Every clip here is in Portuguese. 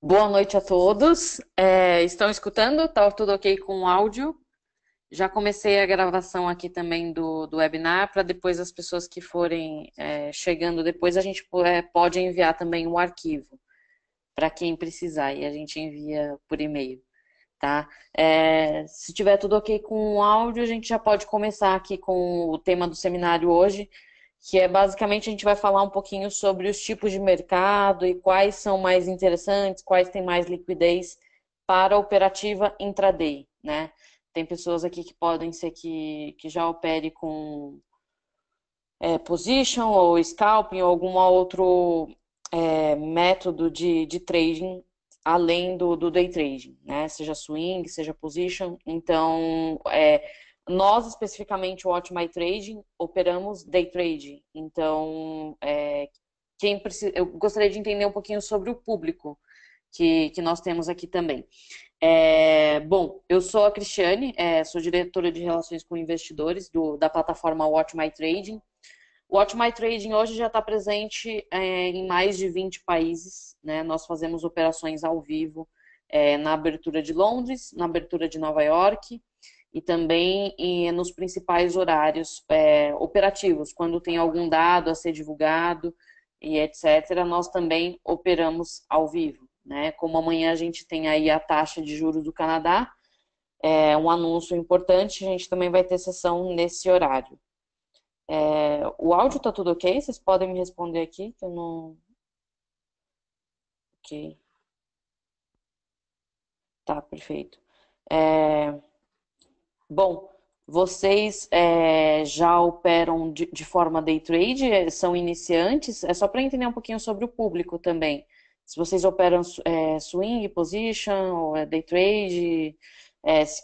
Boa noite a todos. Estão escutando? Tá tudo ok com o áudio? Já comecei a gravação aqui também do webinar, para depois as pessoas que forem chegando depois, a gente pode enviar também um arquivo para quem precisar e a gente envia por e-mail, tá? Se tiver tudo ok com o áudio, a gente já pode começar aqui com o tema do seminário hoje, que é basicamente a gente vai falar um pouquinho sobre os tipos de mercado e quais são mais interessantes, quais têm mais liquidez para a operativa intraday, né? Tem pessoas aqui que podem ser que já opere com position ou scalping ou algum outro método de trading além do day trading, né? Seja swing, seja position. Então, nós especificamente o Watch My Trading operamos day trading. Então, eu gostaria de entender um pouquinho sobre o público que nós temos aqui também. Bom, eu sou a Cristiane, sou diretora de relações com investidores da plataforma Watch My Trading. O Watch My Trading hoje já está presente em mais de 20 países, né? Nós fazemos operações ao vivo na abertura de Londres, na abertura de Nova York e também nos principais horários operativos, quando tem algum dado a ser divulgado e etc. Nós também operamos ao vivo, né? Como amanhã a gente tem aí a taxa de juros do Canadá, um anúncio importante, a gente também vai ter sessão nesse horário. O áudio tá tudo ok? Vocês podem me responder aqui, que eu não. Ok, tá, perfeito. É, Bom, vocês já operam de forma day trade? São iniciantes? É só para entender um pouquinho sobre o público também. Se vocês operam swing, position, ou day trade,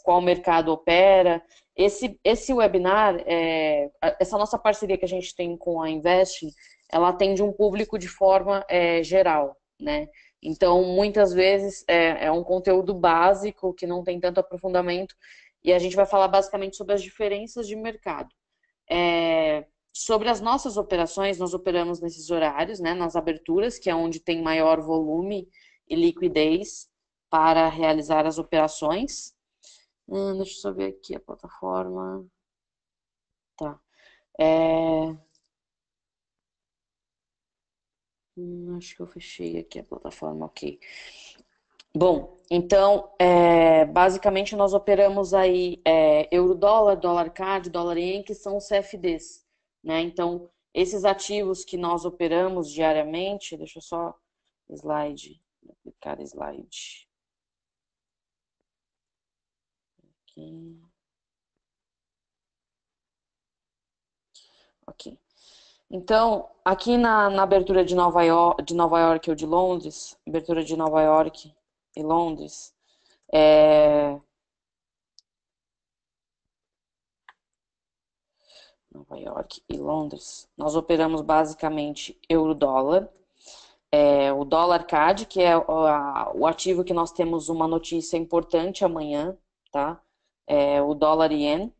qual mercado opera. Esse webinar, essa nossa parceria que a gente tem com a Invest, ela atende um público de forma geral, né? Então, muitas vezes é um conteúdo básico que não tem tanto aprofundamento e a gente vai falar basicamente sobre as diferenças de mercado. Sobre as nossas operações, nós operamos nesses horários, né, nas aberturas, que é onde tem maior volume e liquidez para realizar as operações. Deixa eu só ver aqui a plataforma. Tá. É, Acho que eu fechei aqui a plataforma, ok. Bom, então, basicamente nós operamos aí euro-dólar, dólar-CAD, dólar-ien, que são os CFDs, né? Então, esses ativos que nós operamos diariamente, deixa eu só aplicar slide aqui, ok. Então, aqui na abertura de Nova York ou de Londres, abertura de Nova York e Londres, é, Nova York e Londres, nós operamos basicamente euro-dólar. O dólar CAD, que é o ativo que nós temos uma notícia importante amanhã, tá? O dólar iene.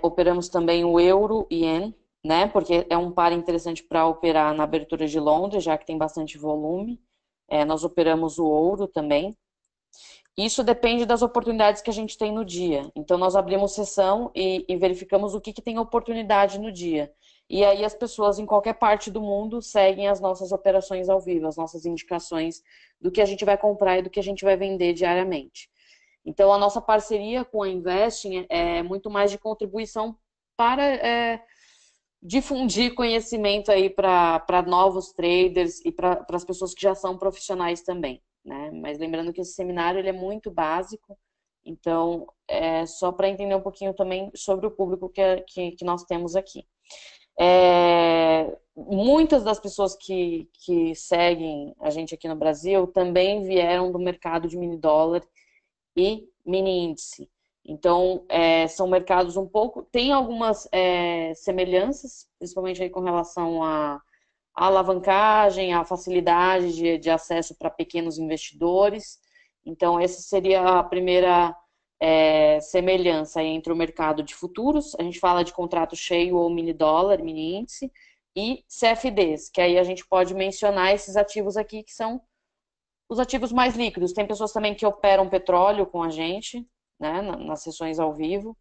Operamos também o euro iene, né? Porque é um par interessante para operar na abertura de Londres, já que tem bastante volume. Nós operamos o ouro também. Isso depende das oportunidades que a gente tem no dia. Então, nós abrimos sessão e verificamos o que tem oportunidade no dia. E aí, as pessoas em qualquer parte do mundo seguem as nossas operações ao vivo, as nossas indicações do que a gente vai comprar e do que a gente vai vender diariamente. Então, a nossa parceria com a Investing é muito mais de contribuição para difundir conhecimento aí para novos traders e para as pessoas que já são profissionais também, né? Mas lembrando que esse seminário ele é muito básico, então é só para entender um pouquinho também sobre o público que nós temos aqui. Muitas das pessoas que seguem a gente aqui no Brasil também vieram do mercado de mini dólar e mini índice. Então, são mercados um pouco. Tem algumas semelhanças, principalmente aí com relação à alavancagem, à facilidade de acesso para pequenos investidores. Então, essa seria a primeira semelhança entre o mercado de futuros, a gente fala de contrato cheio ou mini dólar, mini índice, e CFDs, que aí a gente pode mencionar esses ativos aqui que são os ativos mais líquidos. Tem pessoas também que operam petróleo com a gente, né, nas sessões ao vivo.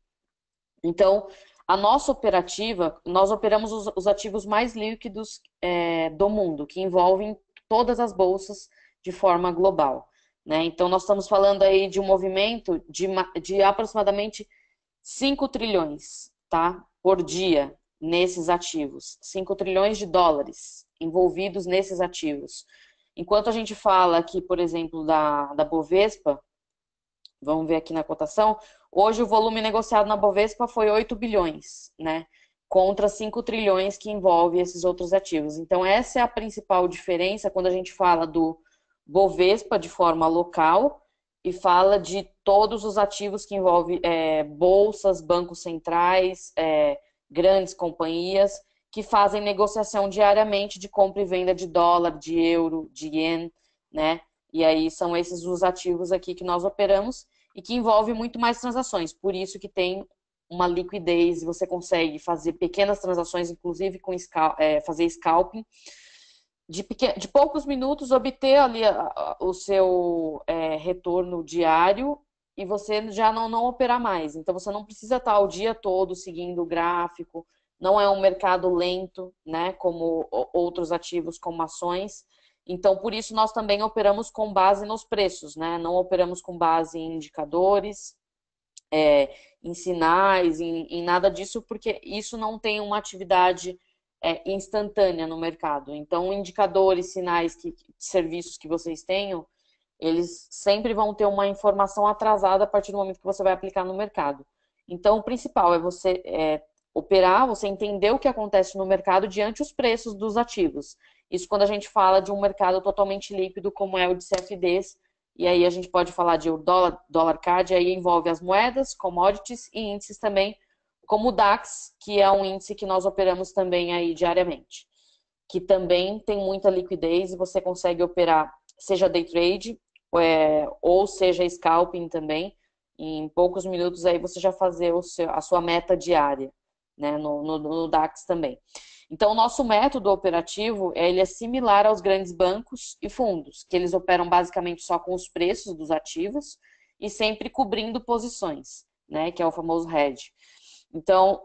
Então, a nossa operativa, nós operamos os ativos mais líquidos do mundo, que envolvem todas as bolsas de forma global, né? Então, nós estamos falando aí de um movimento de aproximadamente 5 trilhões, tá? Por dia nesses ativos. 5 trilhões de dólares envolvidos nesses ativos. Enquanto a gente fala aqui, por exemplo, da Bovespa, vamos ver aqui na cotação, hoje o volume negociado na Bovespa foi 8 bilhões, né? Contra 5 trilhões que envolve esses outros ativos. Então, essa é a principal diferença quando a gente fala do Bovespa de forma local e fala de todos os ativos que envolvem bolsas, bancos centrais, grandes companhias que fazem negociação diariamente de compra e venda de dólar, de euro, de ien, né? E aí são esses os ativos aqui que nós operamos e que envolve muito mais transações. Por isso que tem uma liquidez, você consegue fazer pequenas transações, inclusive com fazer scalping, de poucos minutos obter ali o seu retorno diário e você já não operar mais. Então você não precisa estar o dia todo seguindo o gráfico, não é um mercado lento, né, como outros ativos como ações. Então, por isso, nós também operamos com base nos preços, né? Não operamos com base em indicadores, em sinais, em nada disso, porque isso não tem uma atividade instantânea no mercado. Então, indicadores, sinais, serviços que vocês tenham, eles sempre vão ter uma informação atrasada a partir do momento que você vai aplicar no mercado. Então, o principal é você operar, você entender o que acontece no mercado diante os preços dos ativos. Isso quando a gente fala de um mercado totalmente líquido, como é o de CFDs, e aí a gente pode falar de dólar CAD, aí envolve as moedas, commodities e índices também, como o DAX, que é um índice que nós operamos também aí diariamente, que também tem muita liquidez e você consegue operar, seja day trade, ou seja scalping também, em poucos minutos aí você já fazer a sua meta diária, né, no DAX também. Então, o nosso método operativo, ele é similar aos grandes bancos e fundos, que eles operam basicamente só com os preços dos ativos e sempre cobrindo posições, né, que é o famoso hedge. Então,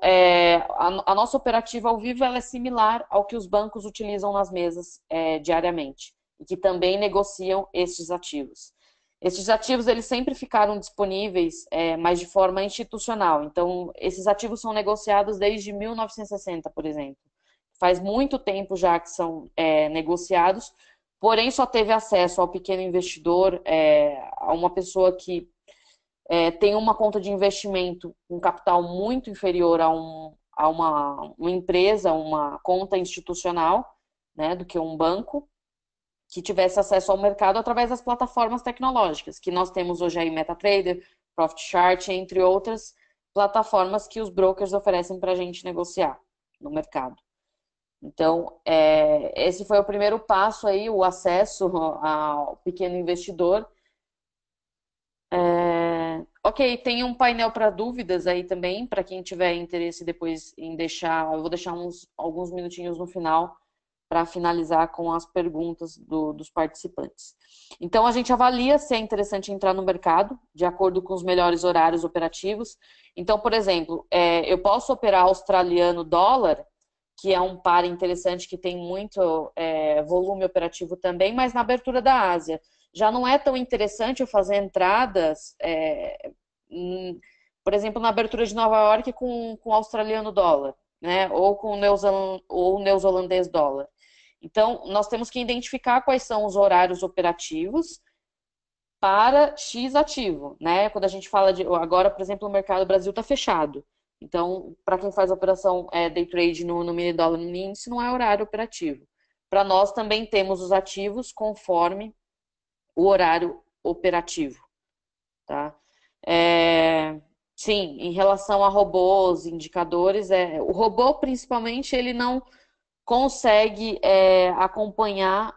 a nossa operativa ao vivo ela é similar ao que os bancos utilizam nas mesas diariamente e que também negociam estes ativos. Esses ativos eles sempre ficaram disponíveis, mas de forma institucional. Então, esses ativos são negociados desde 1960, por exemplo. Faz muito tempo já que são negociados, porém só teve acesso ao pequeno investidor, a uma pessoa que tem uma conta de investimento com capital muito inferior a uma empresa, uma conta institucional, né, do que um banco, que tivesse acesso ao mercado através das plataformas tecnológicas, que nós temos hoje aí MetaTrader, Profit Chart, entre outras plataformas que os brokers oferecem para a gente negociar no mercado. Então, esse foi o primeiro passo aí, o acesso ao pequeno investidor. Ok, tem um painel para dúvidas aí também, para quem tiver interesse depois em deixar, eu vou deixar alguns minutinhos no final para finalizar com as perguntas dos participantes. Então, a gente avalia se é interessante entrar no mercado, de acordo com os melhores horários operativos. Então, por exemplo, eu posso operar australiano dólar, que é um par interessante que tem muito volume operativo também, mas na abertura da Ásia. Já não é tão interessante eu fazer entradas, por exemplo, na abertura de Nova York com australiano dólar, né? Ou com o neozelandês dólar. Então, nós temos que identificar quais são os horários operativos para X ativo, né? Quando a gente fala de agora, por exemplo, o mercado Brasil está fechado. Então, para quem faz operação day trade no mini dólar no índice, não é horário operativo. Para nós também temos os ativos conforme o horário operativo, tá? Sim, em relação a robôs, indicadores, o robô principalmente ele não consegue acompanhar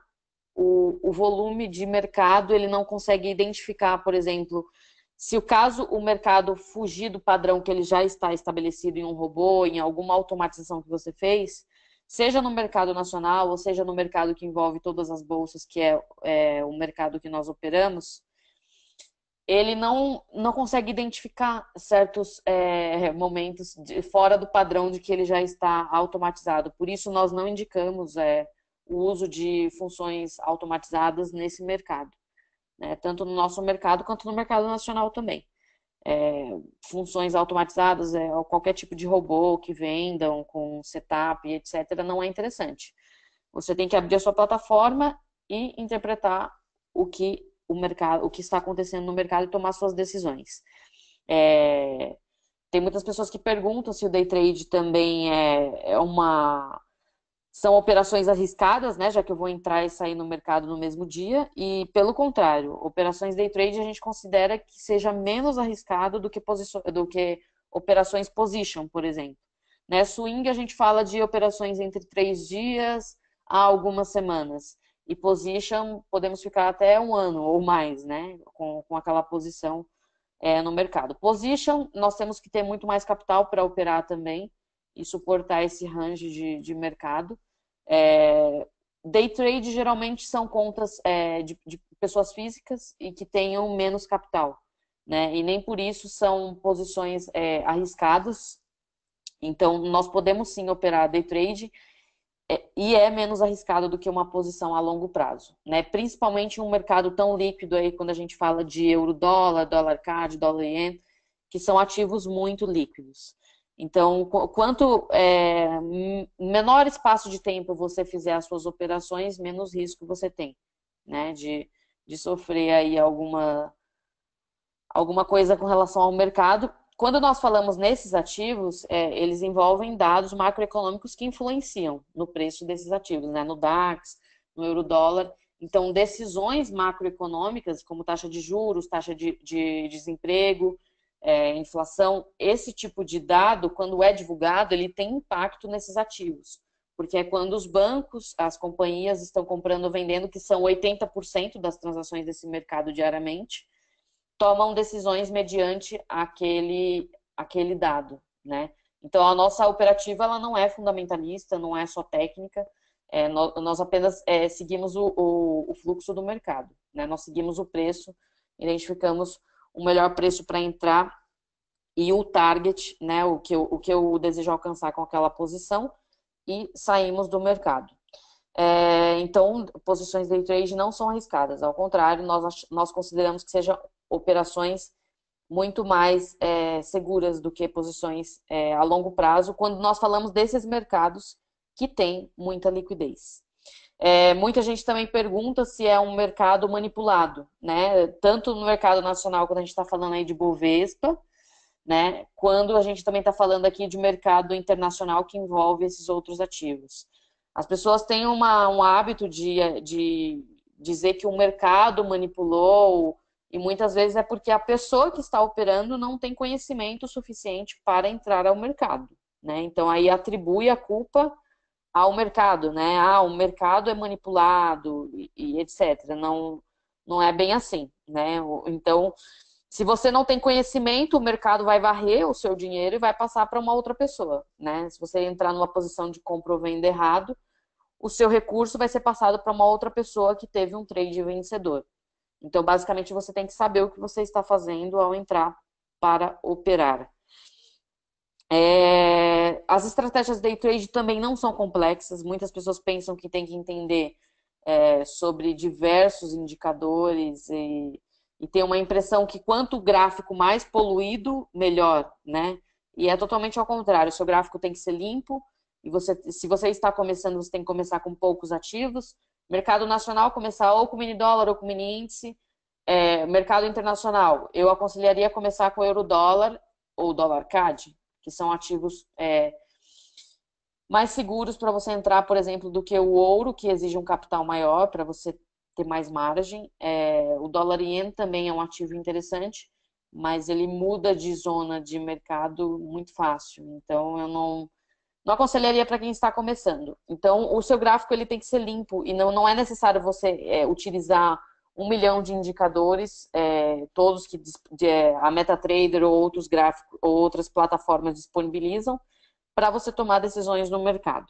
o volume de mercado, ele não consegue identificar, por exemplo, se o mercado fugir do padrão que ele já está estabelecido em um robô, em alguma automatização que você fez, seja no mercado nacional, ou seja no mercado que envolve todas as bolsas, que é o mercado que nós operamos, ele não consegue identificar certos momentos fora do padrão de que ele já está automatizado. Por isso, nós não indicamos o uso de funções automatizadas nesse mercado, né? Tanto no nosso mercado quanto no mercado nacional também. Funções automatizadas, qualquer tipo de robô que vendam com setup, etc., não é interessante. Você tem que abrir a sua plataforma e interpretar o mercado, o que está acontecendo no mercado e tomar suas decisões. Tem muitas pessoas que perguntam se o day trade também são operações arriscadas, né? Já que eu vou entrar e sair no mercado no mesmo dia. E pelo contrário, operações day trade a gente considera que seja menos arriscado do que operações position, por exemplo. Né? Swing a gente fala de operações entre 3 dias a algumas semanas. E position podemos ficar até um ano ou mais, né? Com aquela posição no mercado. Position, nós temos que ter muito mais capital para operar também e suportar esse range de mercado. Day trade geralmente são contas de pessoas físicas e que tenham menos capital, né? E nem por isso são posições arriscadas. Então, nós podemos sim operar day trade e é menos arriscado do que uma posição a longo prazo, né? Principalmente em um mercado tão líquido aí, quando a gente fala de euro-dólar, dólar CAD, dólar ien, que são ativos muito líquidos. Então, quanto menor espaço de tempo você fizer as suas operações, menos risco você tem, né? De sofrer aí alguma coisa com relação ao mercado. Quando nós falamos nesses ativos, eles envolvem dados macroeconômicos que influenciam no preço desses ativos, né? No DAX, no euro-dólar. Então, decisões macroeconômicas, como taxa de juros, taxa de desemprego, inflação, esse tipo de dado, quando é divulgado, ele tem impacto nesses ativos. Porque é quando os bancos, as companhias estão comprando ou vendendo, que são 80% das transações desse mercado diariamente, tomam decisões mediante aquele dado, né? Então, a nossa operativa ela não é fundamentalista, não é só técnica, nós apenas seguimos o fluxo do mercado, né? Nós seguimos o preço, identificamos o melhor preço para entrar e o target, né? O que eu desejo alcançar com aquela posição e saímos do mercado. Então, posições day trade não são arriscadas, ao contrário, nós consideramos que sejam operações muito mais seguras do que posições a longo prazo, quando nós falamos desses mercados que têm muita liquidez. Muita gente também pergunta se é um mercado manipulado, né? Tanto no mercado nacional, quando a gente está falando aí de Bovespa, né? Quando a gente também está falando aqui de mercado internacional que envolve esses outros ativos. As pessoas têm um hábito de dizer que o mercado manipulou, e muitas vezes é porque a pessoa que está operando não tem conhecimento suficiente para entrar ao mercado, né? Então aí atribui a culpa ao mercado, né? O mercado é manipulado e etc. Não é bem assim, né? Então, se você não tem conhecimento, o mercado vai varrer o seu dinheiro e vai passar para uma outra pessoa, né? Se você entrar numa posição de compra ou venda errado, o seu recurso vai ser passado para uma outra pessoa que teve um trade vencedor. Então, basicamente, você tem que saber o que você está fazendo ao entrar para operar. As estratégias day trade também não são complexas. Muitas pessoas pensam que tem que entender sobre diversos indicadores e ter uma impressão que quanto o gráfico mais poluído, melhor, né? E é totalmente ao contrário. O seu gráfico tem que ser limpo e se você está começando, você tem que começar com poucos ativos. Mercado nacional, começar ou com mini dólar ou com mini índice. Mercado internacional, eu aconselharia começar com euro dólar ou dólar CAD, que são ativos mais seguros para você entrar, por exemplo, do que o ouro, que exige um capital maior para você ter mais margem. O dólar iene também é um ativo interessante, mas ele muda de zona de mercado muito fácil. Então, eu não aconselharia para quem está começando. Então, o seu gráfico ele tem que ser limpo e não é necessário você utilizar 1 milhão de indicadores, todos que a MetaTrader ou outros gráficos ou outras plataformas disponibilizam para você tomar decisões no mercado.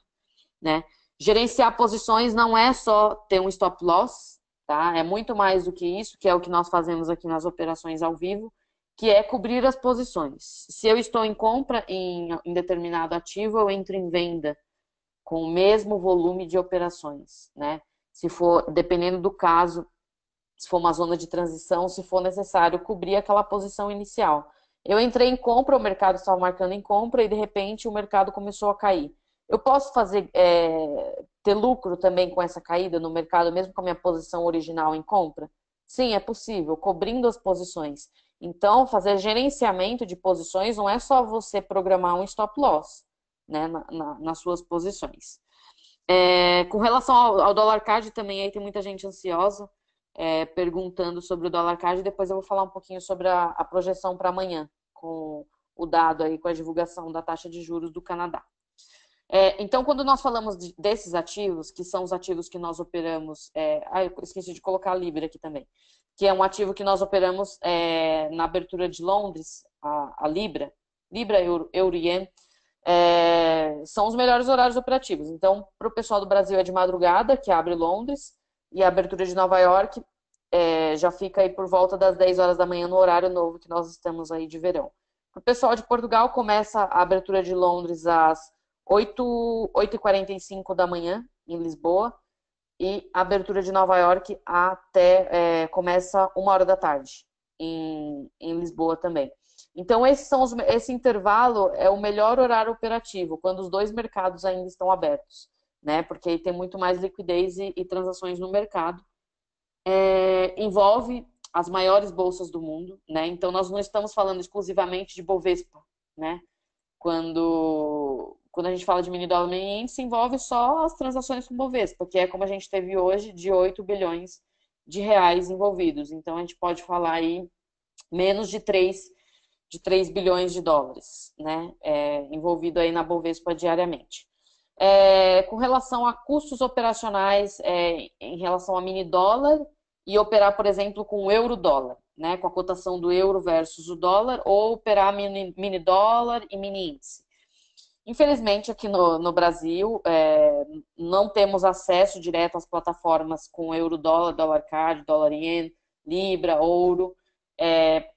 né? Gerenciar posições não é só ter um stop loss, tá? É muito mais do que isso, que é o que nós fazemos aqui nas operações ao vivo, que é cobrir as posições. Se eu estou em compra em determinado ativo, eu entro em venda com o mesmo volume de operações, né? Se for, dependendo do caso, se for uma zona de transição, se for necessário cobrir aquela posição inicial. Eu entrei em compra, o mercado estava marcando em compra e de repente o mercado começou a cair. Eu posso fazer ter lucro também com essa caída no mercado, mesmo com a minha posição original em compra? Sim, é possível, cobrindo as posições. Então, fazer gerenciamento de posições não é só você programar um stop loss, né, nas suas posições. Com relação ao dólar CAD também, aí tem muita gente ansiosa perguntando sobre o dólar CAD. Depois eu vou falar um pouquinho sobre a projeção para amanhã, com o dado aí, com a divulgação da taxa de juros do Canadá. Então, quando nós falamos desses ativos, que são os ativos que nós operamos, eu esqueci de colocar a Libra aqui também, que é um ativo que nós operamos na abertura de Londres, a Libra, Euro e Yen, são os melhores horários operativos. Então, para o pessoal do Brasil é de madrugada, que abre Londres, e a abertura de Nova York já fica aí por volta das 10 horas da manhã no horário novo que nós estamos aí de verão. Para o pessoal de Portugal, começa a abertura de Londres às 8h45 da manhã, em Lisboa, e a abertura de Nova York começa 1 hora da tarde, em Lisboa também. Então, esse intervalo é o melhor horário operativo, quando os dois mercados ainda estão abertos, né? Porque aí tem muito mais liquidez e transações no mercado. Envolve as maiores bolsas do mundo, né? Então, nós não estamos falando exclusivamente de Bovespa, né? Quando a gente fala de mini dólar mini índice, envolve só as transações com Bovespa, que é como a gente teve hoje, de 8 bilhões de reais envolvidos. Então, a gente pode falar aí menos de 3 bilhões de dólares, né? Envolvido aí na Bovespa diariamente. Com relação a custos operacionais em relação a mini dólar e operar, por exemplo, com o euro dólar, né? Com a cotação do euro versus o dólar, ou operar mini dólar e mini índice. Infelizmente, aqui no Brasil, não temos acesso direto às plataformas com euro dólar, dólar CAD, dólar ien, Libra, ouro.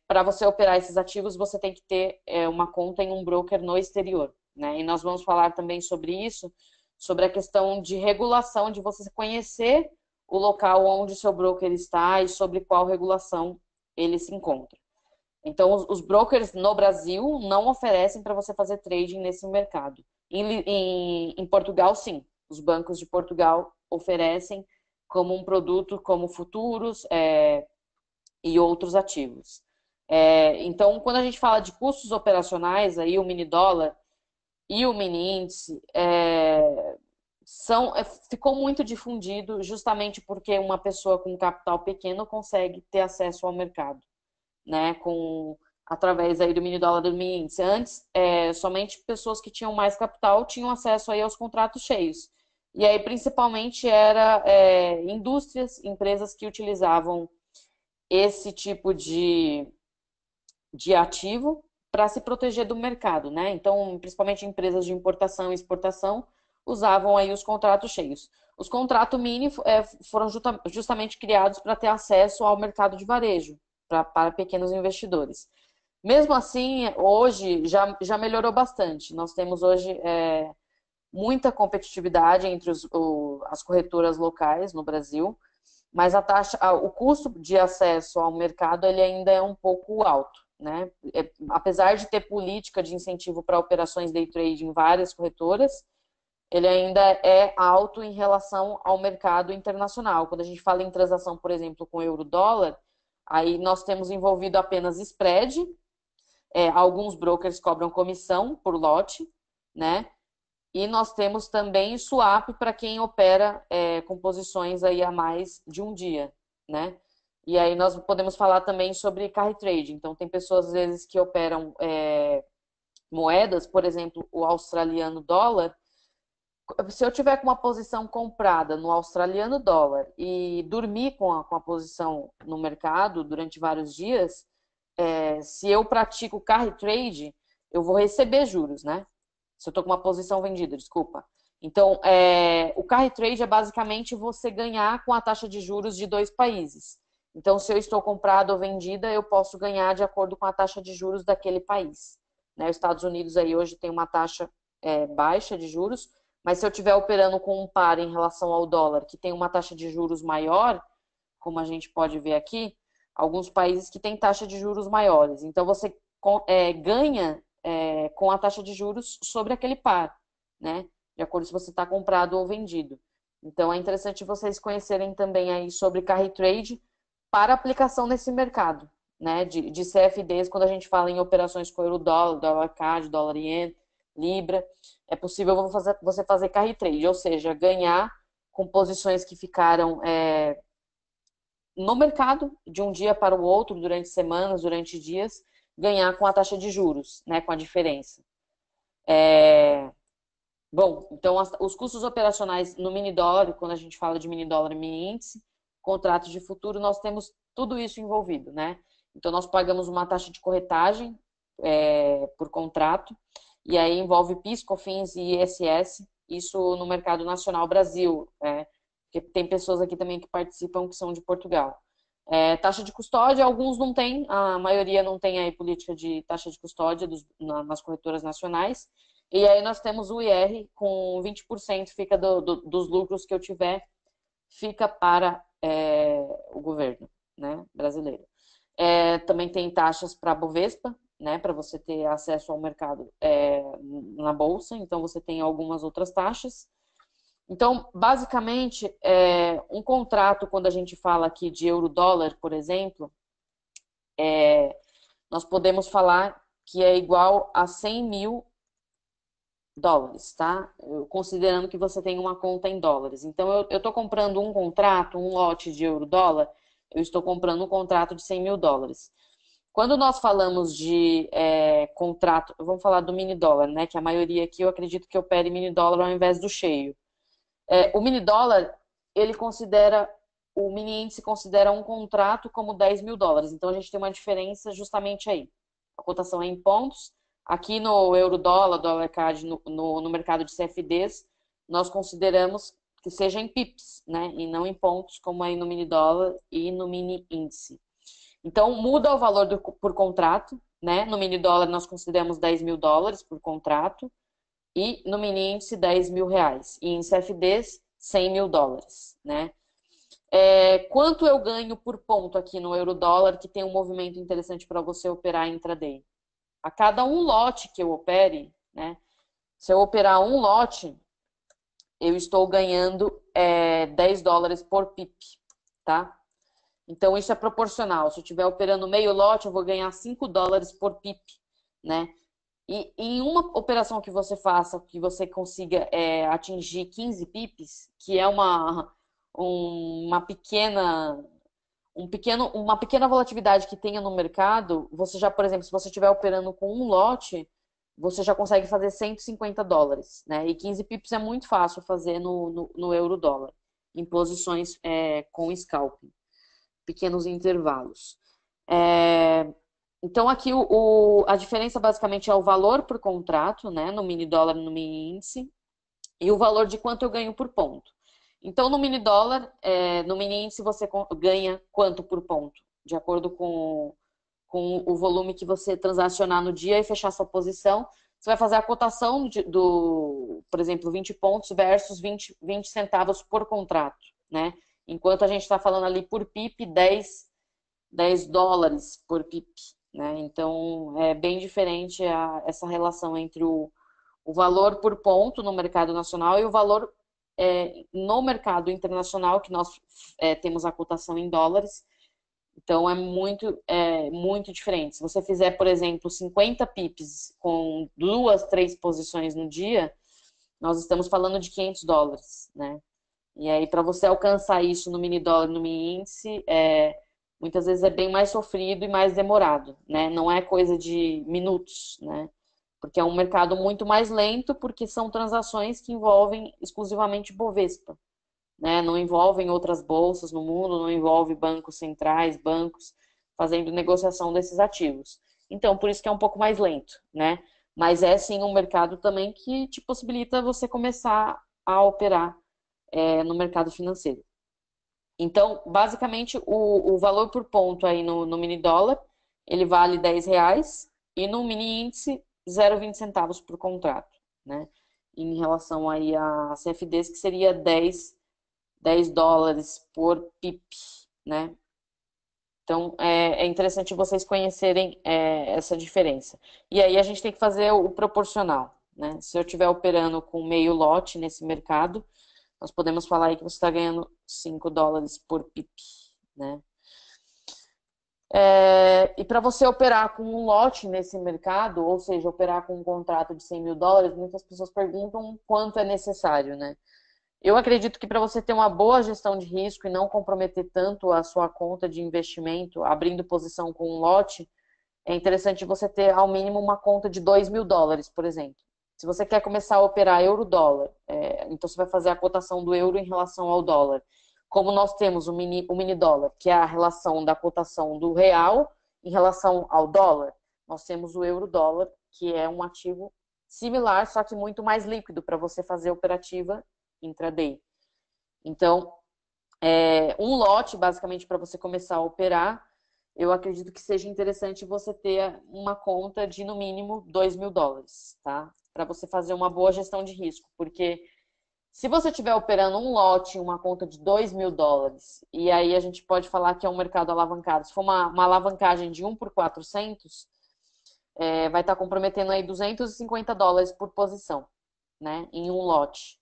Para você operar esses ativos, você tem que ter uma conta em um broker no exterior, né? E nós vamos falar também sobre isso, sobre a questão de regulação, de você conhecer o local onde o seu broker está e sobre qual regulação ele se encontra. Então, os brokers no Brasil não oferecem para você fazer trading nesse mercado. Em Portugal, sim. Os bancos de Portugal oferecem como um produto, como futuros e outros ativos. Então, quando a gente fala de custos operacionais, aí o mini dólar e o mini índice ficou muito difundido justamente porque uma pessoa com capital pequeno consegue ter acesso ao mercado, né? Através aí do mini dólar e do mini índice. Antes, somente pessoas que tinham mais capital tinham acesso aí aos contratos cheios. E aí, principalmente, era indústrias, empresas que utilizavam esse tipo de ativo para se proteger do mercado, né? Então, principalmente empresas de importação e exportação usavam aí os contratos cheios. Os contratos mini foram justamente criados para ter acesso ao mercado de varejo, para pequenos investidores. Mesmo assim, hoje já melhorou bastante. Nós temos hoje muita competitividade entre as corretoras locais no Brasil, mas o custo de acesso ao mercado ele ainda é um pouco alto, né? Apesar de ter política de incentivo para operações day trade em várias corretoras, ele ainda é alto em relação ao mercado internacional. Quando a gente fala em transação, por exemplo, com euro-dólar, aí nós temos envolvido apenas spread, alguns brokers cobram comissão por lote, né? E nós temos também swap para quem opera com posições aí a mais de um dia, né? E aí nós podemos falar também sobre carry trade. Então, tem pessoas, às vezes, que operam moedas, por exemplo, o australiano dólar. Se eu tiver com uma posição comprada no australiano dólar e dormir com a posição no mercado durante vários dias, se eu pratico carry trade, eu vou receber juros, né? Se eu estou com uma posição vendida, desculpa. Então, o carry trade é basicamente você ganhar com a taxa de juros de dois países. Então, se eu estou comprada ou vendida, eu posso ganhar de acordo com a taxa de juros daquele país. Né? Os Estados Unidos aí hoje tem uma taxa baixa de juros, mas se eu estiver operando com um par em relação ao dólar, que tem uma taxa de juros maior, como a gente pode ver aqui, alguns países que têm taxa de juros maiores. Então, você ganha com a taxa de juros sobre aquele par, né? De acordo se você está comprado ou vendido. Então, é interessante vocês conhecerem também aí sobre carry trade para aplicação nesse mercado, né? De CFDs, quando a gente fala em operações com euro-dólar, dólar CAD, dólar iene, libra, é possível você fazer carry trade, ou seja, ganhar com posições que ficaram no mercado de um dia para o outro, durante semanas, durante dias, ganhar com a taxa de juros, né? Com a diferença. Bom, então os custos operacionais no mini dólar, quando a gente fala de mini dólar e mini índice, contratos de futuro, nós temos tudo isso envolvido, né? Então nós pagamos uma taxa de corretagem por contrato, e aí envolve PIS, COFINS e ISS, isso no mercado nacional Brasil, porque tem pessoas aqui também que participam que são de Portugal. Taxa de custódia, alguns não têm, a maioria não tem aí política de taxa de custódia nas corretoras nacionais. E aí nós temos o IR com 20% fica dos lucros que eu tiver, fica para o governo, né, brasileiro. Também tem taxas para a Bovespa, né, para você ter acesso ao mercado na Bolsa, então você tem algumas outras taxas. Então, basicamente, um contrato, quando a gente fala aqui de euro-dólar, por exemplo, nós podemos falar que é igual a 100 mil dólares, tá? Considerando que você tem uma conta em dólares. Então, eu estou comprando um contrato, um lote de euro-dólar, eu estou comprando um contrato de 100 mil dólares. Quando nós falamos de contrato, vamos falar do mini dólar, né? Que a maioria aqui eu acredito que opere mini dólar ao invés do cheio. O mini dólar, o mini índice considera um contrato como 10 mil dólares. Então a gente tem uma diferença justamente aí. A cotação é em pontos. Aqui no euro-dólar, dólar CAD, no mercado de CFDs, nós consideramos que seja em pips, né? E não em pontos, como aí no mini dólar e no mini índice. Então muda o valor por contrato, né? No mini dólar nós consideramos 10 mil dólares por contrato e no mini índice 10 mil reais. E em CFDs, 100 mil dólares, né? Quanto eu ganho por ponto aqui no euro-dólar, que tem um movimento interessante para você operar intraday? A cada um lote que eu opere, né? Se eu operar um lote, eu estou ganhando 10 dólares por pip, tá? Então isso é proporcional. Se eu estiver operando meio lote, eu vou ganhar 5 dólares por pip, né? E em uma operação que você faça, que você consiga atingir 15 pips, que é uma pequena uma pequena volatilidade que tenha no mercado, você já, por exemplo, se você estiver operando com um lote, você já consegue fazer 150 dólares, né? E 15 pips é muito fácil fazer no euro-dólar, em posições com scalping, pequenos intervalos. Então, aqui a diferença basicamente é o valor por contrato, né? No mini dólar e no mini índice, e o valor de quanto eu ganho por ponto. Então, no mini dólar, no mini índice, você ganha quanto por ponto? De acordo com o volume que você transacionar no dia e fechar sua posição, você vai fazer a cotação por exemplo, 20 pontos versus 20 centavos por contrato, né? Enquanto a gente está falando ali por PIP, 10 dólares por PIP, né? Então, é bem diferente essa relação entre o valor por ponto no mercado nacional e o valor no mercado internacional, que nós temos a cotação em dólares. Então, muito diferente. Se você fizer, por exemplo, 50 pips com 2, 3 posições no dia, nós estamos falando de 500 dólares, né? E aí, para você alcançar isso no mini dólar, no mini índice, muitas vezes é bem mais sofrido e mais demorado, né? Não é coisa de minutos, né? Porque é um mercado muito mais lento, porque são transações que envolvem exclusivamente Bovespa, né? Não envolvem outras bolsas no mundo, não envolve bancos centrais, bancos fazendo negociação desses ativos. Então, por isso que é um pouco mais lento, né? Mas é sim um mercado também que te possibilita você começar a operar no mercado financeiro. Então, basicamente, o valor por ponto aí no mini dólar, ele vale R$ 10 e no mini índice 0,20 centavos por contrato, né? Em relação aí a CFDs, que seria 10 dólares por pip, né? Então, é interessante vocês conhecerem essa diferença. E aí a gente tem que fazer o proporcional, né? Se eu estiver operando com meio lote nesse mercado, nós podemos falar aí que você está ganhando 5 dólares por pip, né? E para você operar com um lote nesse mercado, ou seja, operar com um contrato de 100 mil dólares, muitas pessoas perguntam quanto é necessário, né? Eu acredito que para você ter uma boa gestão de risco e não comprometer tanto a sua conta de investimento, abrindo posição com um lote, é interessante você ter ao mínimo uma conta de 2 mil dólares, por exemplo. Se você quer começar a operar euro-dólar, então você vai fazer a cotação do euro em relação ao dólar. Como nós temos o mini dólar, que é a relação da cotação do real em relação ao dólar, nós temos o euro-dólar, que é um ativo similar, só que muito mais líquido para você fazer operativa intraday. Então, um lote, basicamente, para você começar a operar, eu acredito que seja interessante você ter uma conta de, no mínimo, 2 mil dólares, tá? Para você fazer uma boa gestão de risco. Porque se você estiver operando um lote, uma conta de 2 mil dólares, e aí a gente pode falar que é um mercado alavancado. Se for uma alavancagem de 1 por 400, vai estar comprometendo aí 250 dólares por posição, né? Em um lote.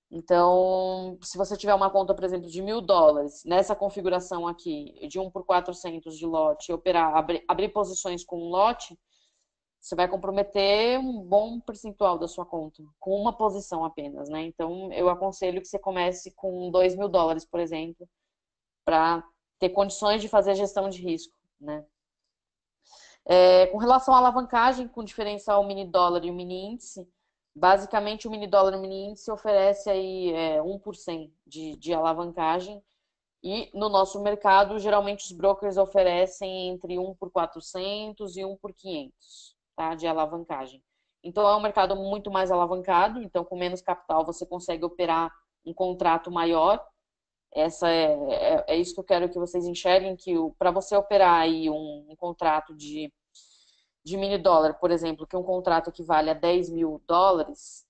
Então, se você tiver uma conta, por exemplo, de 1.000 dólares, nessa configuração aqui, de 1 por 400 de lote, e operar, abrir posições com um lote, você vai comprometer um bom percentual da sua conta, com uma posição apenas, né? Então, eu aconselho que você comece com 2 mil dólares, por exemplo, para ter condições de fazer gestão de risco, né? Com relação à alavancagem, com diferença ao mini dólar e o mini índice, basicamente o mini dólar e o mini índice oferece aí 1% de alavancagem e no nosso mercado, geralmente os brokers oferecem entre 1 por 400 e 1 por 500, tá, de alavancagem. Então é um mercado muito mais alavancado, então com menos capital você consegue operar um contrato maior. É isso que eu quero que vocês enxerguem, que para você operar aí um contrato de mini dólar, por exemplo, que é um contrato que vale a 10 mil dólares,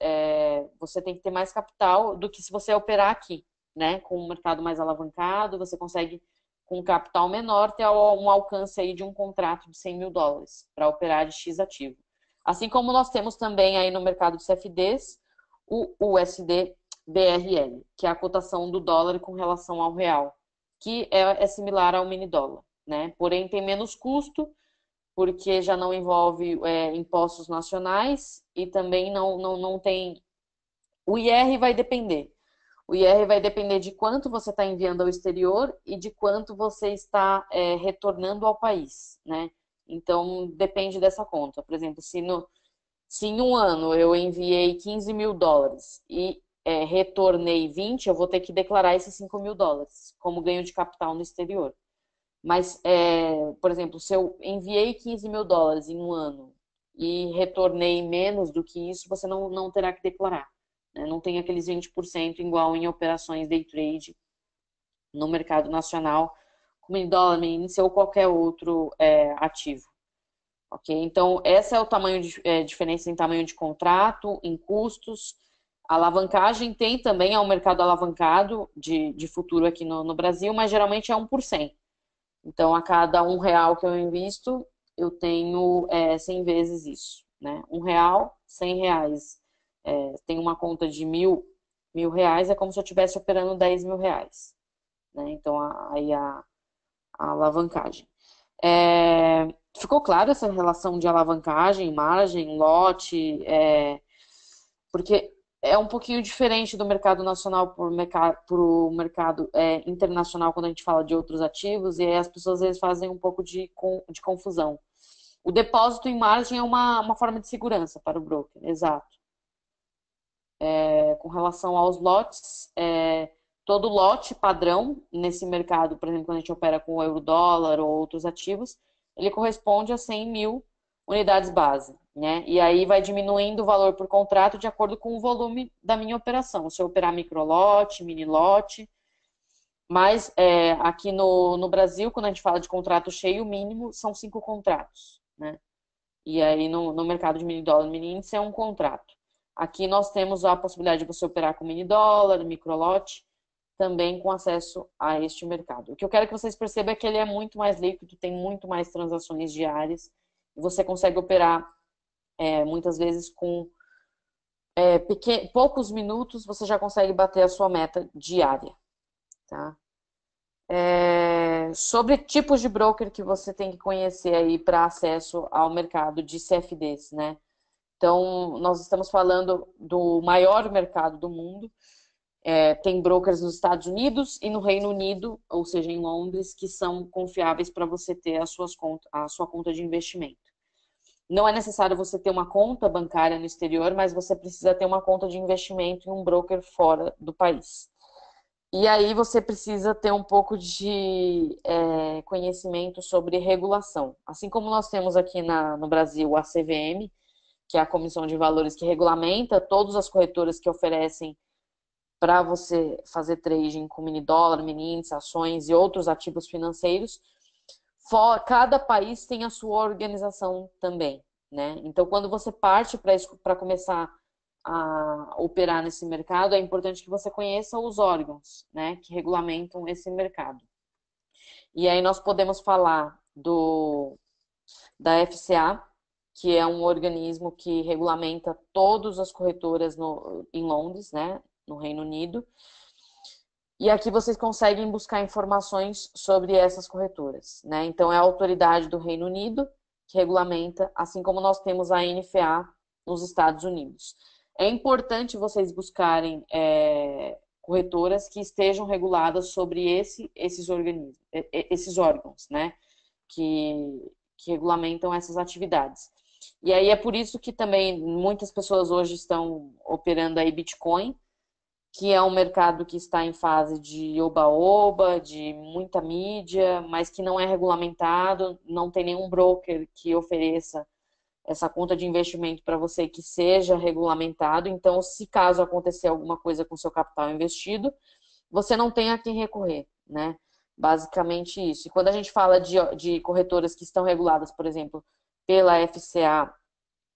você tem que ter mais capital do que se você operar aqui, né? Com um mercado mais alavancado, você consegue, com um capital menor, ter um alcance aí de um contrato de 100 mil dólares para operar de X ativo. Assim como nós temos também aí no mercado de CFDs o USD-BRL, que é a cotação do dólar com relação ao real, que é similar ao mini dólar, né? Porém, tem menos custo, porque já não envolve impostos nacionais e também não tem. O IR vai depender. O IR vai depender de quanto você está enviando ao exterior e de quanto você está retornando ao país, né? Então, depende dessa conta. Por exemplo, se em um ano eu enviei 15 mil dólares e retornei 20, eu vou ter que declarar esses 5 mil dólares como ganho de capital no exterior. Mas, por exemplo, se eu enviei 15 mil dólares em um ano e retornei menos do que isso, você não terá que declarar, né? Não tem aqueles 20% igual em operações day trade no mercado nacional, como em dólar, em índice ou qualquer outro ativo. Ok? Então, essa é o tamanho diferença em tamanho de contrato, em custos. A alavancagem tem também, é um mercado alavancado de futuro aqui no Brasil, mas geralmente é 1%. Então, a cada R$ 1 que eu invisto, eu tenho 100 vezes isso, né? R$ 1, R$ 100. Tem uma conta de mil reais, é como se eu estivesse operando 10 mil reais, né? Então, aí a alavancagem. Ficou claro essa relação de alavancagem, margem, lote, porque é um pouquinho diferente do mercado nacional para o mercado internacional quando a gente fala de outros ativos, e aí as pessoas às vezes fazem um pouco de confusão. O depósito em margem é uma forma de segurança para o broker, exato. Com relação aos lotes, todo lote padrão nesse mercado, por exemplo, quando a gente opera com o euro-dólar ou outros ativos, ele corresponde a 100 mil unidades base, né? E aí vai diminuindo o valor por contrato de acordo com o volume da minha operação. Se eu operar microlote, mini lote, mas aqui no Brasil, quando a gente fala de contrato cheio, o mínimo são 5 contratos, né? E aí no mercado de mini dólar, mini índice é um contrato. Aqui nós temos a possibilidade de você operar com mini dólar, microlote, também com acesso a este mercado. O que eu quero que vocês percebam é que ele é muito mais líquido, tem muito mais transações diárias, e você consegue operar muitas vezes com poucos minutos, você já consegue bater a sua meta diária, tá? Sobre tipos de broker que você tem que conhecer aí para acesso ao mercado de CFDs, né? Então, nós estamos falando do maior mercado do mundo. Tem brokers nos Estados Unidos e no Reino Unido, ou seja, em Londres, que são confiáveis para você ter a sua conta de investimento. Não é necessário você ter uma conta bancária no exterior, mas você precisa ter uma conta de investimento em um broker fora do país. E aí você precisa ter um pouco de conhecimento sobre regulação. Assim como nós temos aqui no Brasil a CVM, que é a Comissão de Valores que regulamenta todas as corretoras que oferecem para você fazer trading com mini dólar, mini índice, ações e outros ativos financeiros. Cada país tem a sua organização também, né? Então, quando você parte para começar a operar nesse mercado, é importante que você conheça os órgãos, né, que regulamentam esse mercado. E aí nós podemos falar da FCA, que é um organismo que regulamenta todas as corretoras em Londres, né, no Reino Unido. E aqui vocês conseguem buscar informações sobre essas corretoras, né? Então é a autoridade do Reino Unido que regulamenta, assim como nós temos a NFA nos Estados Unidos. É importante vocês buscarem corretoras que estejam reguladas sobre esses organismos, esses órgãos, né? Que regulamentam essas atividades. E aí é por isso que também muitas pessoas hoje estão operando aí Bitcoin, que é um mercado que está em fase de oba-oba, de muita mídia, mas que não é regulamentado, não tem nenhum broker que ofereça essa conta de investimento para você que seja regulamentado. Então, se caso acontecer alguma coisa com seu capital investido, você não tem a quem recorrer, né? Basicamente isso. E quando a gente fala de corretoras que estão reguladas, por exemplo, pela FCA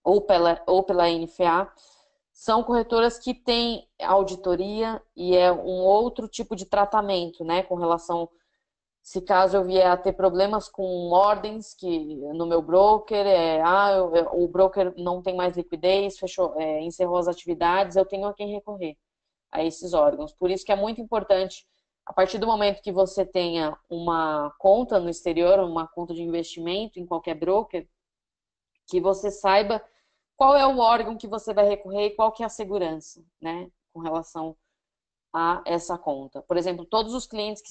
ou pela NFA, são corretoras que têm auditoria e é um outro tipo de tratamento, né, com relação, se caso eu vier a ter problemas com ordens que no meu broker, o broker não tem mais liquidez, fechou, encerrou as atividades, eu tenho a quem recorrer a esses órgãos. Por isso que é muito importante, a partir do momento que você tenha uma conta no exterior, uma conta de investimento em qualquer broker, que você saiba qual é o órgão que você vai recorrer e qual que é a segurança, né, com relação a essa conta. Por exemplo, todos os clientes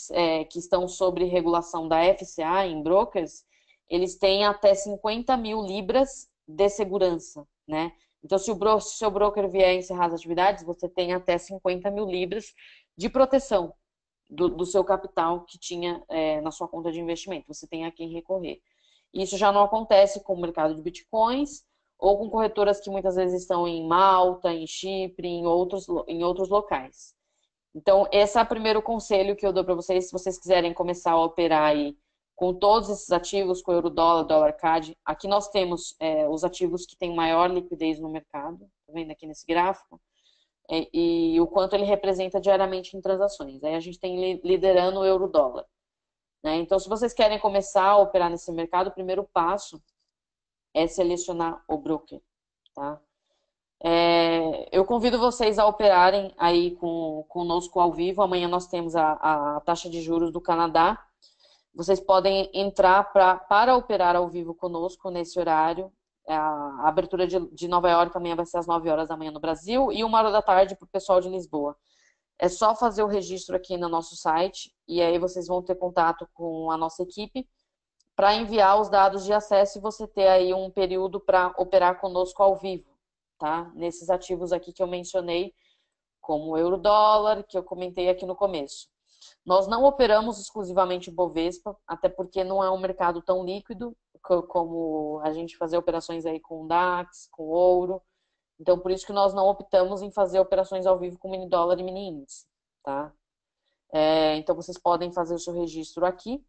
que estão sob regulação da FCA em brokers, eles têm até 50 mil libras de segurança, né? Então, se o seu broker vier encerrar as atividades, você tem até 50 mil libras de proteção do seu capital que tinha na sua conta de investimento. Você tem a quem recorrer. Isso já não acontece com o mercado de bitcoins ou com corretoras que muitas vezes estão em Malta, em Chipre, em outros locais. Então, esse é o primeiro conselho que eu dou para vocês, se vocês quiserem começar a operar aí com todos esses ativos, com euro-dólar, dólar-CAD. Aqui nós temos os ativos que têm maior liquidez no mercado, tá vendo aqui nesse gráfico? E o quanto ele representa diariamente em transações. Aí a gente tem liderando o euro-dólar, né? Então, se vocês querem começar a operar nesse mercado, o primeiro passo é selecionar o broker, tá? Eu convido vocês a operarem aí conosco ao vivo. Amanhã nós temos a taxa de juros do Canadá. Vocês podem entrar para operar ao vivo conosco nesse horário. A abertura de Nova York amanhã vai ser às 9 horas da manhã no Brasil e 1 hora da tarde para o pessoal de Lisboa. É só fazer o registro aqui no nosso site e aí vocês vão ter contato com a nossa equipe para enviar os dados de acesso e você ter aí um período para operar conosco ao vivo, tá? Nesses ativos aqui que eu mencionei, como o euro-dólar, que eu comentei aqui no começo. Nós não operamos exclusivamente Bovespa, até porque não é um mercado tão líquido. como a gente fazer operações aí com DAX, com ouro. Então, por isso que nós não optamos em fazer operações ao vivo com mini dólar e mini índice, tá? Então, vocês podem fazer o seu registro aqui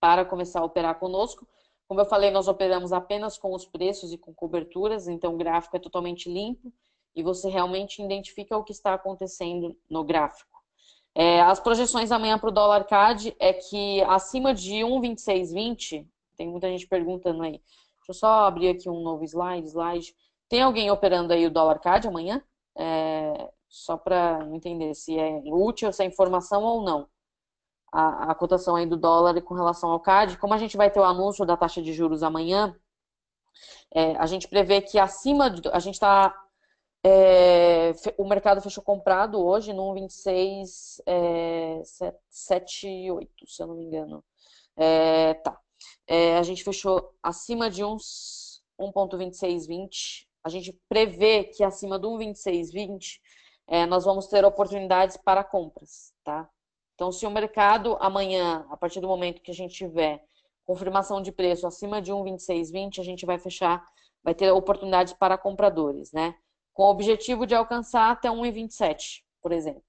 para começar a operar conosco. Como eu falei, nós operamos apenas com os preços e com coberturas, então o gráfico é totalmente limpo e você realmente identifica o que está acontecendo no gráfico. As projeções amanhã para o dólar CAD é que acima de 1,2620, tem muita gente perguntando aí. Deixa eu só abrir aqui um novo slide. Tem alguém operando aí o dólar CAD amanhã? Só para entender se é útil essa informação ou não. A cotação aí do dólar com relação ao CAD. Como a gente vai ter o anúncio da taxa de juros amanhã, a gente prevê que acima de. A gente está. O mercado fechou comprado hoje no 1,2678, se eu não me engano. Tá. A gente fechou acima de uns 1,2620. A gente prevê que acima do 1,2620 nós vamos ter oportunidades para compras, tá? Então, se o mercado amanhã, a partir do momento que a gente tiver confirmação de preço acima de 1,2620, a gente vai fechar, vai ter oportunidades para compradores, né? Com o objetivo de alcançar até 1,27, por exemplo,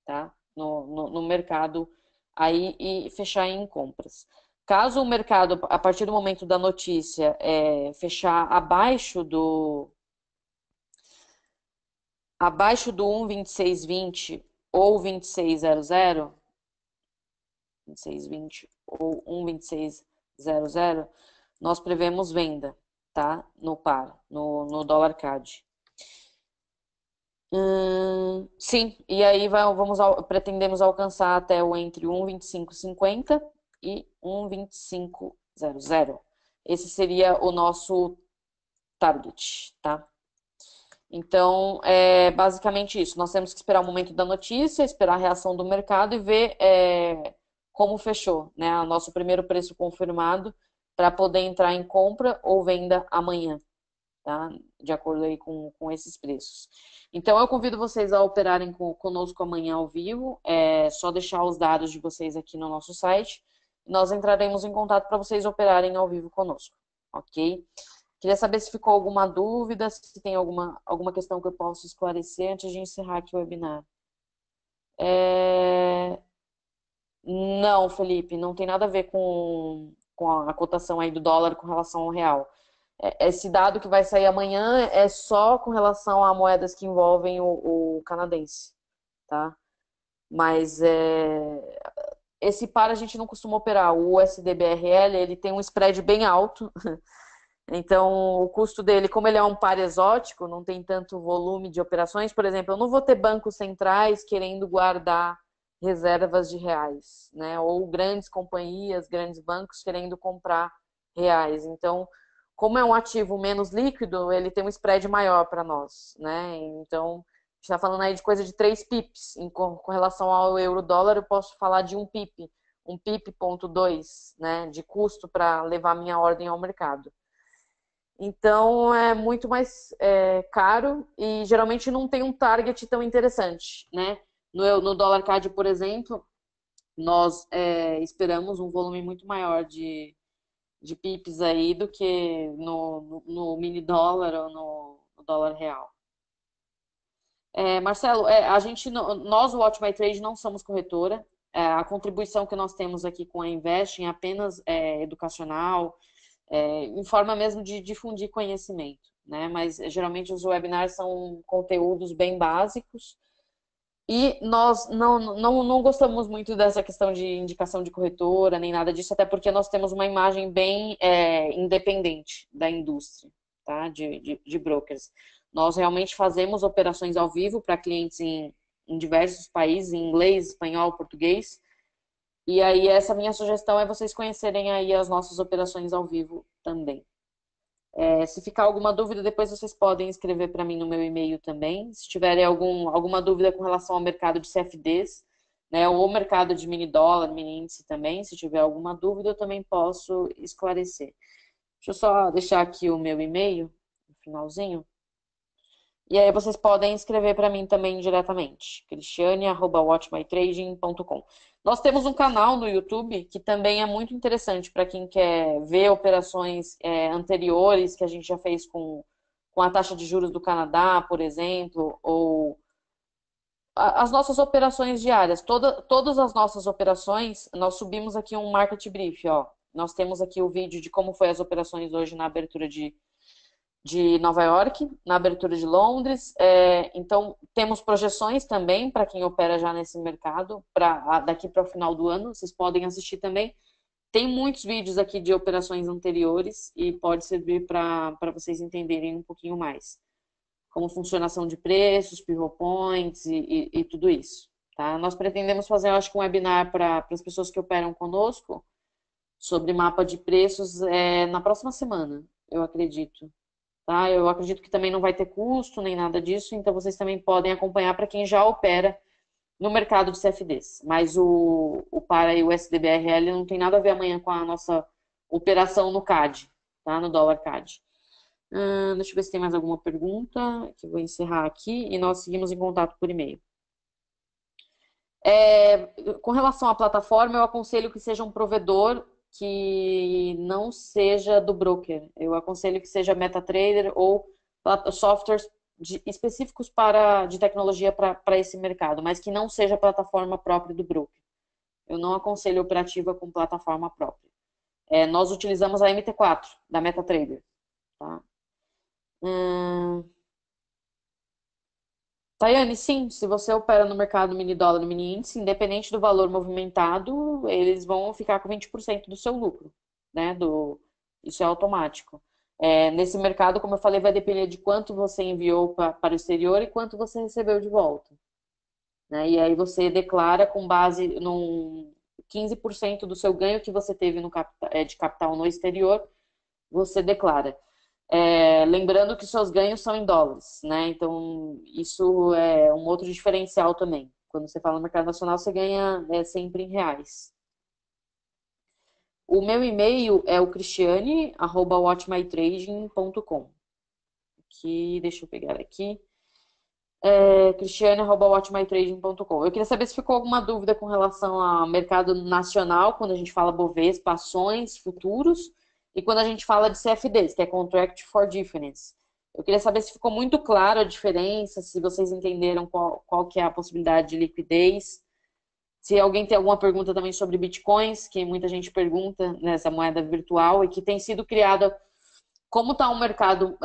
tá? No mercado aí e fechar em compras. Caso o mercado, a partir do momento da notícia, fechar abaixo do 1,2620 ou 2600, 2620 ou 1,2600, nós prevemos venda, tá? No par, no dólar CAD. Sim, e aí pretendemos alcançar até entre 1,2550 e 1,2500. Esse seria o nosso target, tá? Então, é basicamente isso. Nós temos que esperar o momento da notícia, esperar a reação do mercado e ver como fechou, né? O nosso primeiro preço confirmado para poder entrar em compra ou venda amanhã, tá? De acordo aí com esses preços. Então, eu convido vocês a operarem conosco amanhã ao vivo. É só deixar os dados de vocês aqui no nosso site. Nós entraremos em contato para vocês operarem ao vivo conosco, ok? Queria saber se ficou alguma dúvida, se tem alguma questão que eu possa esclarecer antes de encerrar aqui o webinar. Não, Felipe, não tem nada a ver com a cotação aí do dólar com relação ao real. Esse dado que vai sair amanhã é só com relação a moedas que envolvem o canadense, tá? Mas esse par a gente não costuma operar. O USD-BRL, ele tem um spread bem alto. Então, o custo dele, como ele é um par exótico, não tem tanto volume de operações. Por exemplo, eu não vou ter bancos centrais querendo guardar reservas de reais, né? Ou grandes companhias, grandes bancos querendo comprar reais. Então, como é um ativo menos líquido, ele tem um spread maior para nós, né? Então, a gente está falando aí de coisa de 3 pips. Com relação ao euro-dólar, eu posso falar de um pip ponto 2, né? De custo para levar minha ordem ao mercado. Então é muito mais caro e geralmente não tem um target tão interessante, né? No dólar CAD, por exemplo, nós esperamos um volume muito maior de pips aí do que no mini dólar ou no dólar real. Marcelo, nós, o Watch My Trade, não somos corretora. A contribuição que nós temos aqui com a Invest é apenas educacional, em forma mesmo de difundir conhecimento, né? Mas geralmente os webinars são conteúdos bem básicos e nós não gostamos muito dessa questão de indicação de corretora nem nada disso, até porque nós temos uma imagem bem independente da indústria, tá? De brokers. Nós realmente fazemos operações ao vivo para clientes em diversos países, em inglês, espanhol, português. E aí, essa minha sugestão é vocês conhecerem aí as nossas operações ao vivo também. Se ficar alguma dúvida, depois vocês podem escrever para mim no meu e-mail também. Se tiverem alguma dúvida com relação ao mercado de CFDs, né, ou o mercado de mini dólar, mini índice também, se tiver alguma dúvida, eu também posso esclarecer. Deixa eu só deixar aqui o meu e-mail, no finalzinho. E aí vocês podem escrever para mim também diretamente, cristiane@watchmytrading.com. Nós temos um canal no YouTube que também é muito interessante para quem quer ver operações anteriores que a gente já fez com a taxa de juros do Canadá, por exemplo, ou as nossas operações diárias. Todas as nossas operações, nós subimos aqui um market brief, ó. Nós temos aqui o vídeo de como foi as operações hoje na abertura de Nova York, na abertura de Londres. Então, temos projeções também para quem opera já nesse mercado, daqui para o final do ano. Vocês podem assistir também. Tem muitos vídeos aqui de operações anteriores e pode servir para vocês entenderem um pouquinho mais como funcionação de preços, pivot points e tudo isso. Tá? Nós pretendemos fazer, eu acho que um webinar para as pessoas que operam conosco sobre mapa de preços na próxima semana, eu acredito. Tá? Eu acredito que também não vai ter custo nem nada disso, então vocês também podem acompanhar para quem já opera no mercado de CFDs. Mas o PAR e o SDBRL não tem nada a ver amanhã com a nossa operação no CAD, tá? No dólar CAD. Deixa eu ver se tem mais alguma pergunta, que eu vou encerrar aqui, e nós seguimos em contato por e-mail. Com relação à plataforma, eu aconselho que seja um provedor que não seja do broker. Eu aconselho que seja MetaTrader ou softwares específicos de tecnologia para esse mercado, mas que não seja plataforma própria do broker. Eu não aconselho operativa com plataforma própria. Nós utilizamos a MT4 da MetaTrader. Tá? Tayane, sim, se você opera no mercado mini dólar, mini índice, independente do valor movimentado, eles vão ficar com 20% do seu lucro, né? Isso é automático. Nesse mercado, como eu falei, vai depender de quanto você enviou para o exterior e quanto você recebeu de volta, né? E aí você declara com base num 15% do seu ganho que você teve de capital no exterior, você declara. Lembrando que seus ganhos são em dólares, né? Então, isso é um outro diferencial também. Quando você fala no mercado nacional, você ganha sempre em reais. O meu e-mail é o cristiane@watchmytrading.com. Deixa eu pegar aqui. Cristiane@watchmytrading.com. Eu queria saber se ficou alguma dúvida com relação ao mercado nacional, quando a gente fala Bovespa, ações, futuros, e quando a gente fala de CFDs, que é Contract for Difference. Eu queria saber se ficou muito claro a diferença, se vocês entenderam qual que é a possibilidade de liquidez. Se alguém tem alguma pergunta também sobre bitcoins, que muita gente pergunta nessa moeda virtual e que tem sido criada, como está um mercado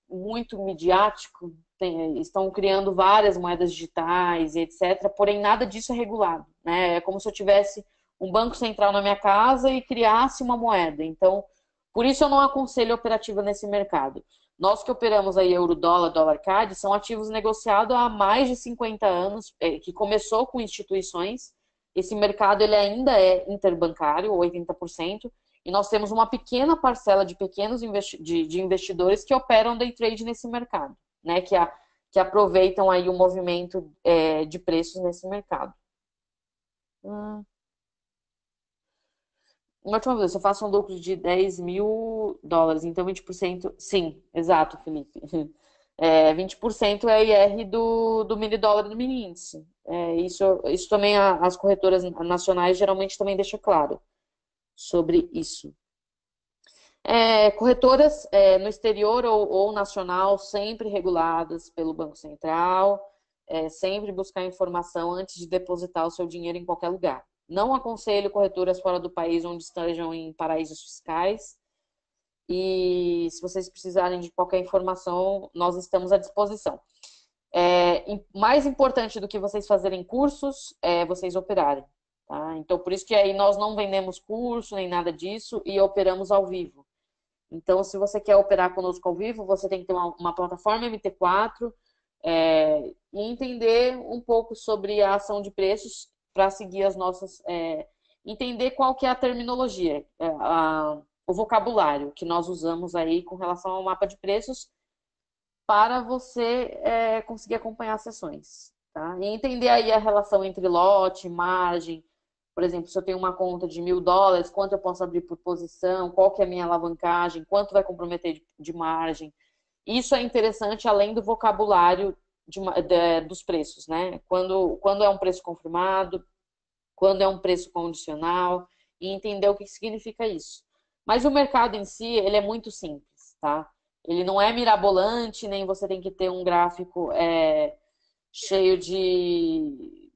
muito midiático, estão criando várias moedas digitais e etc. Porém, nada disso é regulado, né? É como se eu tivesse um banco central na minha casa e criasse uma moeda. Então, por isso eu não aconselho operativa nesse mercado. Nós que operamos aí euro-dólar, dólar-CAD, são ativos negociados há mais de 50 anos, que começou com instituições. Esse mercado ele ainda é interbancário, 80%, e nós temos uma pequena parcela de pequenos de investidores que operam day trade nesse mercado, né? Que aproveitam aí o movimento de preços nesse mercado. Uma última vez, se eu faço um lucro de US$ 10.000, então 20%. Sim, exato, Felipe. 20% é IR do mini dólar e do mini índice. Isso também as corretoras nacionais geralmente também deixam claro sobre isso. Corretoras no exterior ou nacional, sempre reguladas pelo Banco Central, sempre buscar informação antes de depositar o seu dinheiro em qualquer lugar. Não aconselho corretoras fora do país onde estejam em paraísos fiscais. E se vocês precisarem de qualquer informação, nós estamos à disposição. Mais importante do que vocês fazerem cursos é vocês operarem. Tá? Então, por isso que aí nós não vendemos curso nem nada disso e operamos ao vivo. Então, se você quer operar conosco ao vivo, você tem que ter uma plataforma MT4 e entender um pouco sobre a ação de preços para seguir as nossas... entender qual que é a terminologia, o vocabulário que nós usamos aí com relação ao mapa de preços para você conseguir acompanhar as sessões. Tá? E entender aí a relação entre lote, margem. Por exemplo, se eu tenho uma conta de US$ 1.000, quanto eu posso abrir por posição, qual que é a minha alavancagem, quanto vai comprometer de margem. Isso é interessante além do vocabulário dos preços, né? Quando é um preço confirmado, quando é um preço condicional e entender o que significa isso. Mas o mercado em si, ele é muito simples, tá? Ele não é mirabolante, nem você tem que ter um gráfico cheio de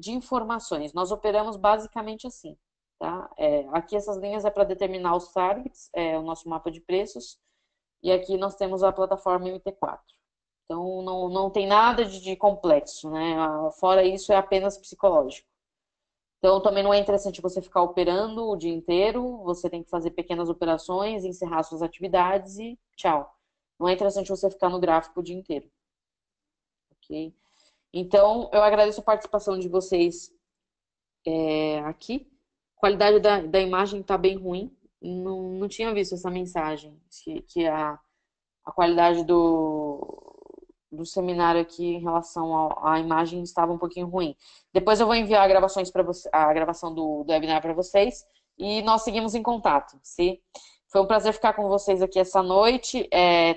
informações. Nós operamos basicamente assim, tá? Aqui essas linhas é para determinar os targets, o nosso mapa de preços, e aqui nós temos a plataforma MT4. Então não tem nada de complexo, né? Fora isso, é apenas psicológico. Então também não é interessante você ficar operando o dia inteiro, você tem que fazer pequenas operações, encerrar suas atividades e tchau. Não é interessante você ficar no gráfico o dia inteiro, ok? Então, eu agradeço a participação de vocês aqui. A qualidade da imagem está bem ruim. Não tinha visto essa mensagem, que a qualidade do seminário aqui em relação à imagem estava um pouquinho ruim. Depois eu vou enviar gravações para você, a gravação do webinar para vocês e nós seguimos em contato, sim? Foi um prazer ficar com vocês aqui essa noite.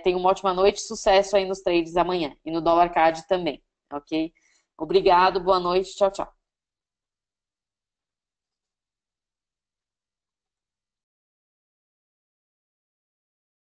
Tenham uma ótima noite, sucesso aí nos trades amanhã e no dólar CAD também, ok? Obrigado, boa noite, tchau, tchau.